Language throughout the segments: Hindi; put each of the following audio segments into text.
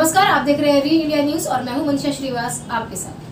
नमस्कार, आप देख रहे हैं री इंडिया न्यूज और मैं हूं मनीषा श्रीवास आपके साथ।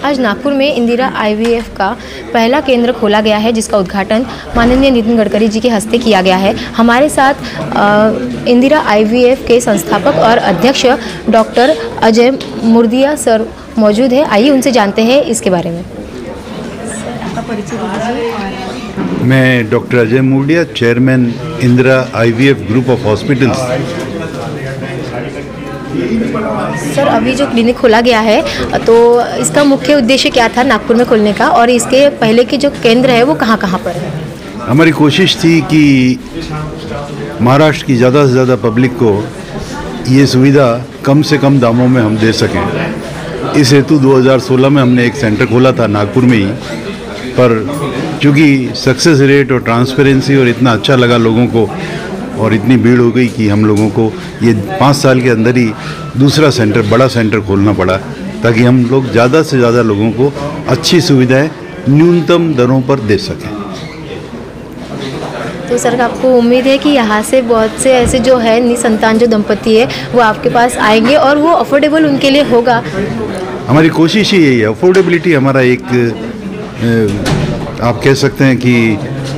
आज नागपुर में इंदिरा आईवीएफ का पहला केंद्र खोला गया है, जिसका उद्घाटन माननीय नितिन गडकरी जी के हस्ते किया गया है। हमारे साथ इंदिरा आईवीएफ के संस्थापक और अध्यक्ष डॉक्टर अजय मुर्दिया सर मौजूद है। आइए उनसे जानते हैं इसके बारे में। मैं doctor Ajay Murdia, chairman Indira IVF group of hospitals. Sir, अभी जो क्लिनिक खोला गया है तो इसका मुख्य उद्देश्य क्या था नागपुर में खोलने का, और इसके पहले के जो केंद्र है वो कहाँ कहाँ पर है? हमारी कोशिश थी कि महाराष्ट्र की ज़्यादा से ज़्यादा पब्लिक को ये सुविधा कम से कम दामों में हम दे सकें। इस हेतु 2016 में हमने एक सेंटर खोला था नागपुर में ही, पर चूँकि सक्सेस रेट और ट्रांसपेरेंसी और इतना अच्छा लगा लोगों को और इतनी भीड़ हो गई कि हम लोगों को ये 5 साल के अंदर ही दूसरा सेंटर, बड़ा सेंटर खोलना पड़ा, ताकि हम लोग ज़्यादा से ज़्यादा लोगों को अच्छी सुविधाएं न्यूनतम दरों पर दे सकें। तो सर, आपको उम्मीद है कि यहाँ से बहुत से ऐसे जो है निसंतान जो दंपति है वो आपके पास आएंगे और वो अफोर्डेबल उनके लिए होगा? हमारी कोशिश ही यही है। अफोर्डेबिलिटी हमारा एक आप कह सकते हैं कि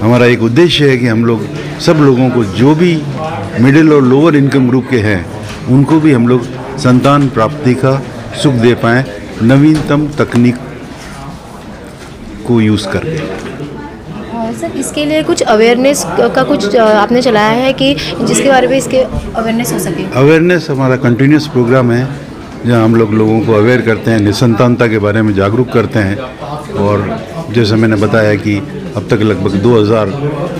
हमारा एक उद्देश्य है कि हम लोग सब लोगों को, जो भी मिडिल और लोअर इनकम ग्रुप के हैं, उनको भी हम लोग संतान प्राप्ति का सुख दे पाएँ नवीनतम तकनीक को यूज़ करके। सर, इसके लिए कुछ अवेयरनेस का कुछ आपने चलाया है कि जिसके बारे में इसके अवेयरनेस हो सके? अवेयरनेस हमारा कंटिन्यूस प्रोग्राम है, जहाँ हम लोगों को अवेयर करते हैं, निसंतानता के बारे में जागरूक करते हैं। और जैसे मैंने बताया कि अब तक लगभग 2000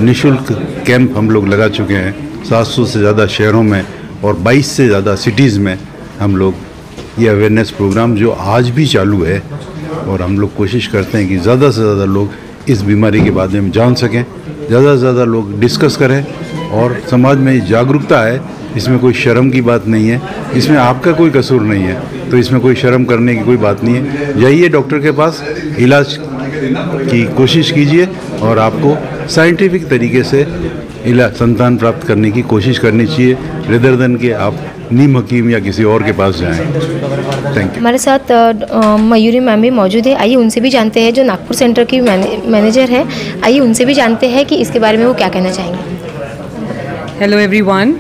निःशुल्क कैंप हम लोग लगा चुके हैं 700 से ज़्यादा शहरों में और 22 से ज़्यादा सिटीज़ में। हम लोग ये अवेयरनेस प्रोग्राम जो आज भी चालू है, और हम लोग कोशिश करते हैं कि ज़्यादा से ज़्यादा लोग इस बीमारी के बारे में जान सकें, ज़्यादा से ज़्यादा लोग डिस्कस करें और समाज में जागरूकता है। इसमें कोई शर्म की बात नहीं है, इसमें आपका कोई कसूर नहीं है, तो इसमें कोई शर्म करने की कोई बात नहीं है। जाइए डॉक्टर के पास, इलाज की कोशिश कीजिए और आपको साइंटिफिक तरीके से संतान प्राप्त करने की कोशिश करनी चाहिए, रेदर देन कि आप नीम हकीम या किसी और के पास जाएं। Thank you. हमारे साथ मयूरी मैम भी मौजूद है। आइए उनसे भी जानते हैं, जो नागपुर सेंटर की मैनेजर है। आइए उनसे भी जानते हैं कि इसके बारे में वो क्या कहना चाहेंगे। हेलो एवरीवन,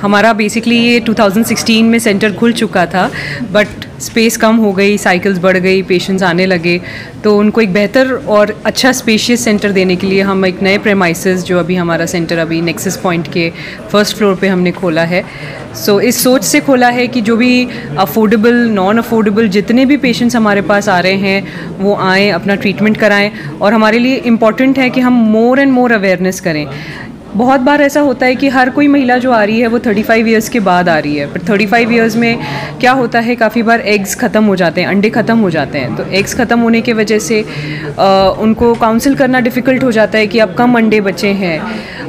हमारा बेसिकली ये 2016 में सेंटर खुल चुका था, बट स्पेस कम हो गई, साइकिल्स बढ़ गई, पेशेंट्स आने लगे, तो उनको एक बेहतर और अच्छा स्पेशियस सेंटर देने के लिए हम एक नए प्रेमाइसेस, जो अभी हमारा सेंटर अभी नेक्सस पॉइंट के फर्स्ट फ्लोर पे हमने खोला है। सो इस सोच से खोला है कि जो भी अफोर्डेबल, नॉन अफोर्डेबल जितने भी पेशेंट्स हमारे पास आ रहे हैं वो आएँ, अपना ट्रीटमेंट कराएं। और हमारे लिए इम्पॉर्टेंट है कि हम मोर एंड मोर अवेयरनेस करें। बहुत बार ऐसा होता है कि हर कोई महिला जो आ रही है वो 35 इयर्स के बाद आ रही है, पर 35 इयर्स में क्या होता है, काफ़ी बार एग्स ख़त्म हो जाते हैं, अंडे ख़त्म हो जाते हैं। तो एग्स ख़त्म होने के वजह से उनको काउंसिल करना डिफ़िकल्ट हो जाता है कि अब कम अंडे बचे हैं।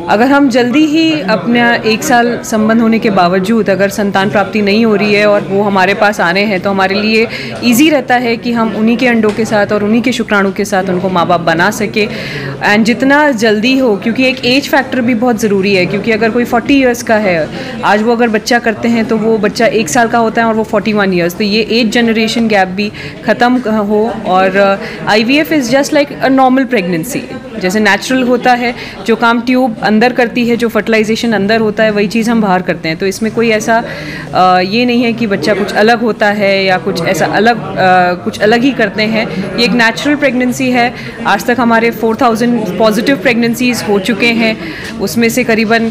अगर हम जल्दी ही अपना 1 साल संबंध होने के बावजूद अगर संतान प्राप्ति नहीं हो रही है और वो हमारे पास आ रहे हैं, तो हमारे लिए ईजी रहता है कि हम उन्हीं के अंडों के साथ और उन्हीं के शुक्राणु के साथ उनको माँ बाप बना सके। एंड जितना जल्दी हो, क्योंकि एक एज फैक्टर भी बहुत ज़रूरी है, क्योंकि अगर कोई 40 इयर्स का है आज, वो अगर बच्चा करते हैं तो वो बच्चा 1 साल का होता है और वो 41 इयर्स, तो ये एज जनरेशन गैप भी ख़त्म हो। और IVF is just like a normal pregnancy, जैसे नेचुरल होता है, जो काम ट्यूब अंदर करती है, जो फर्टिलाइजेशन अंदर होता है, वही चीज़ हम बाहर करते हैं। तो इसमें कोई ऐसा ये नहीं है कि बच्चा कुछ अलग होता है या कुछ ऐसा अलग कुछ अलग ही करते हैं। ये एक नेचुरल प्रेगनेंसी है। आज तक हमारे 4000 पॉजिटिव प्रेगनेंसीज हो चुके हैं, उसमें से करीबन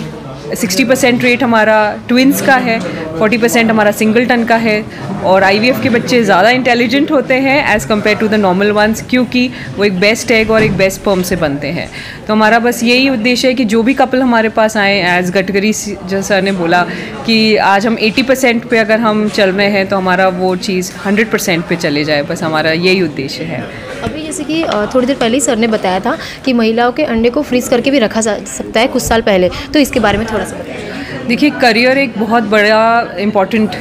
60% रेट हमारा ट्विंस का है, 40% हमारा सिंगलटन का है। और IVF के बच्चे ज़्यादा इंटेलिजेंट होते हैं as compare to the normal ones, क्योंकि वो एक बेस्ट एग और एक बेस्ट स्पर्म से बनते हैं। तो हमारा बस यही उद्देश्य है कि जो भी कपल हमारे पास आए, एज़ गडकरी सर ने बोला कि आज हम 80% पे अगर हम चल रहे हैं तो हमारा वो चीज़ 100% पे चले जाए, बस हमारा यही उद्देश्य है। अभी जैसे कि थोड़ी देर पहले ही सर ने बताया था कि महिलाओं के अंडे को फ्रीज़ करके भी रखा जा सकता है कुछ साल पहले, तो इसके बारे में थोड़ा सा बताइए। देखिए, करियर एक बहुत बड़ा इम्पॉर्टेंट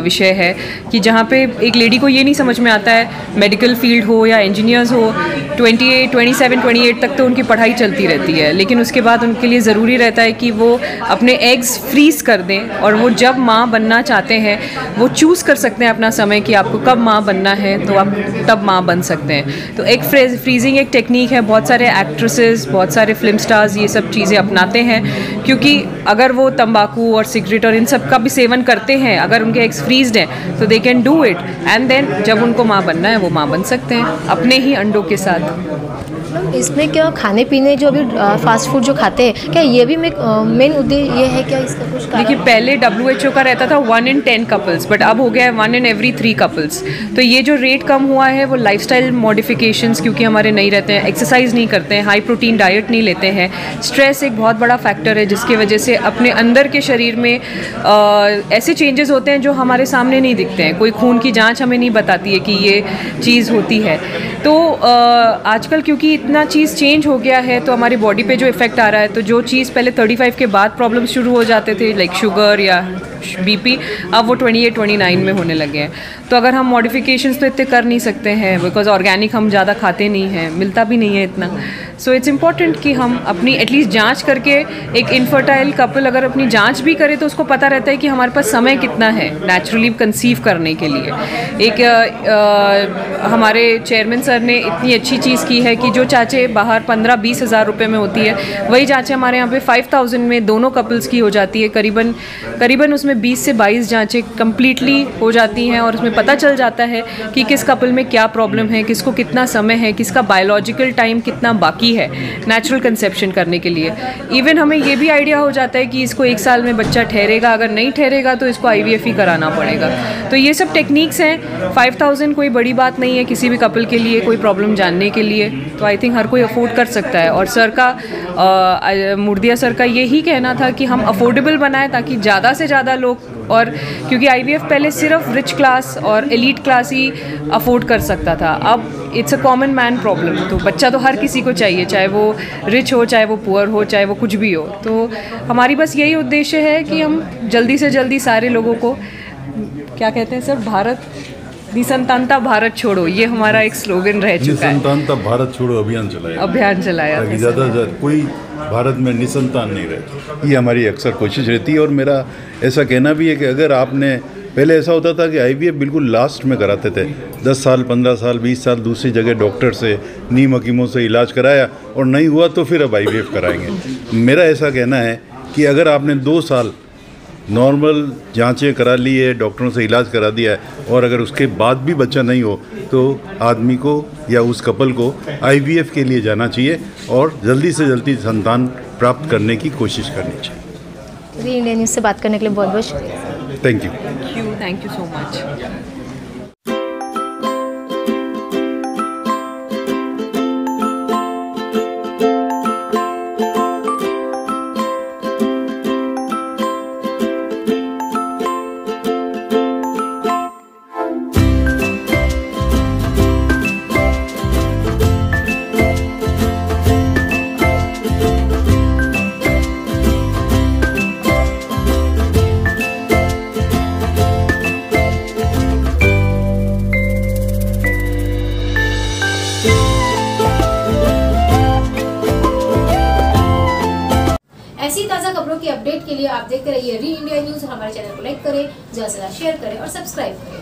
विषय है कि जहाँ पे एक लेडी को ये नहीं समझ में आता है, मेडिकल फील्ड हो या इंजीनियर्स हो, 27, 28 तक तो उनकी पढ़ाई चलती रहती है, लेकिन उसके बाद उनके लिए ज़रूरी रहता है कि वो अपने एग्स फ्रीज़ कर दें और वो जब माँ बनना चाहते हैं वो चूज़ कर सकते हैं अपना समय कि आपको कब माँ बनना है, तो आप तब माँ बन सकते हैं। तो एग फ्रीजिंग एक टेक्निक है, बहुत सारे एक्ट्रेसेस, बहुत सारे फिल्म स्टार्स ये सब चीज़ें अपनाते हैं, क्योंकि अगर वो तंबाकू और सिगरेट और इन सब का भी सेवन करते हैं, अगर उनके एग्स फ्रीज्ड हैं तो they can do it, and then जब उनको माँ बनना है वो माँ बन सकते हैं अपने ही अंडों के साथ। इसमें क्या खाने पीने जो अभी फास्ट फूड जो खाते हैं, क्या ये भी मेन उद्देश्य ये है क्या इसका कुछ? देखिए, पहले WHO का रहता था 1 in 10 कपल्स, बट अब हो गया है 1 in every 3 कपल्स। तो ये जो रेट कम हुआ है वो लाइफस्टाइल मॉडिफिकेशंस क्योंकि हमारे नहीं रहते हैं, एक्सरसाइज नहीं करते हैं, हाई प्रोटीन डाइट नहीं लेते हैं, स्ट्रेस एक बहुत बड़ा फैक्टर है जिसकी वजह से अपने अंदर के शरीर में ऐसे चेंजेस होते हैं जो हमारे सामने नहीं दिखते हैं। कोई खून की जाँच हमें नहीं बताती है कि ये चीज़ होती है। तो आजकल क्योंकि इतना चीज़ चेंज हो गया है तो हमारी बॉडी पे जो इफ़ेक्ट आ रहा है, तो जो चीज़ पहले 35 के बाद प्रॉब्लम शुरू हो जाते थे लाइक शुगर या BP, अब वो 28-29 में होने लगे हैं। तो अगर हम मॉडिफिकेशंस तो इतने कर नहीं सकते हैं, बिकॉज ऑर्गेनिक हम ज़्यादा खाते नहीं हैं, मिलता भी नहीं है इतना। सो इट्स इम्पॉर्टेंट कि हम अपनी एटलीस्ट जांच करके, एक इनफर्टाइल कपल अगर अपनी जांच भी करे तो उसको पता रहता है कि हमारे पास समय कितना है नेचुरली कंसीव करने के लिए। एक हमारे चेयरमैन सर ने इतनी अच्छी चीज़ की है कि जो जाँचें बाहर 15-20 हज़ार रुपये में होती है, वही जाँचें हमारे यहाँ पे 5000 में दोनों कपल्स की हो जाती है। करीबन उसमें 20 से 22 जाँचें कम्प्लीटली हो जाती हैं और उसमें पता चल जाता है कि किस कपल में क्या प्रॉब्लम है, किसको कितना समय है, किसका बायोलॉजिकल टाइम कितना बाकी है नेचुरल कंसेप्शन करने के लिए। इवन हमें ये भी आइडिया हो जाता है कि इसको 1 साल में बच्चा ठहरेगा, अगर नहीं ठहरेगा तो इसको IVF ही कराना पड़ेगा। तो ये सब टेक्निक्स हैं। 5000 कोई बड़ी बात नहीं है किसी भी कपल के लिए कोई प्रॉब्लम जानने के लिए, तो आई थिंक हर कोई अफोर्ड कर सकता है। और सर का मुर्दिया सर का यही कहना था कि हम अफोर्डेबल बनाएं ताकि ज़्यादा से ज़्यादा लोग, और क्योंकि IVF पहले सिर्फ रिच क्लास और एलीट क्लास ही अफोर्ड कर सकता था, अब it's a common man problem. तो बच्चा तो हर किसी को चाहिए, चाहे वो रिच हो, चाहे वो पुअर हो, चाहे वो कुछ भी हो। तो हमारी बस यही उद्देश्य है कि हम जल्दी से जल्दी सारे लोगों को, क्या कहते हैं सर, निसंतानता भारत छोड़ो, ये हमारा एक स्लोगन रह चुका है। निसंतानता भारत छोड़ो अभियान चलाया ताकि ज़्यादा से ज़्यादा कोई भारत में निसंतान नहीं रहे। ये हमारी अक्सर कोशिश रहती है। और मेरा ऐसा कहना भी है कि अगर आपने, पहले ऐसा होता था कि IVF बिल्कुल लास्ट में कराते थे, 10 साल 15 साल 20 साल दूसरी जगह डॉक्टर से, नीम हकीमों से इलाज कराया और नहीं हुआ तो फिर अब IVF कराएंगे। मेरा ऐसा कहना है कि अगर आपने 2 साल नॉर्मल जांचें करा ली है, डॉक्टरों से इलाज करा दिया है, और अगर उसके बाद भी बच्चा नहीं हो तो आदमी को या उस कपल को IVF के लिए जाना चाहिए और जल्दी से जल्दी संतान प्राप्त करने की कोशिश करनी चाहिए। री इंडिया न्यूज़ से बात करने के लिए बहुत बहुत शुक्रिया। Thank you so much. ऐसी ताज़ा खबरों की अपडेट के लिए आप देखते रहिए री इंडिया न्यूज़। हमारे चैनल को लाइक करें, ज़्यादा से ज़्यादा शेयर करें और सब्सक्राइब करें।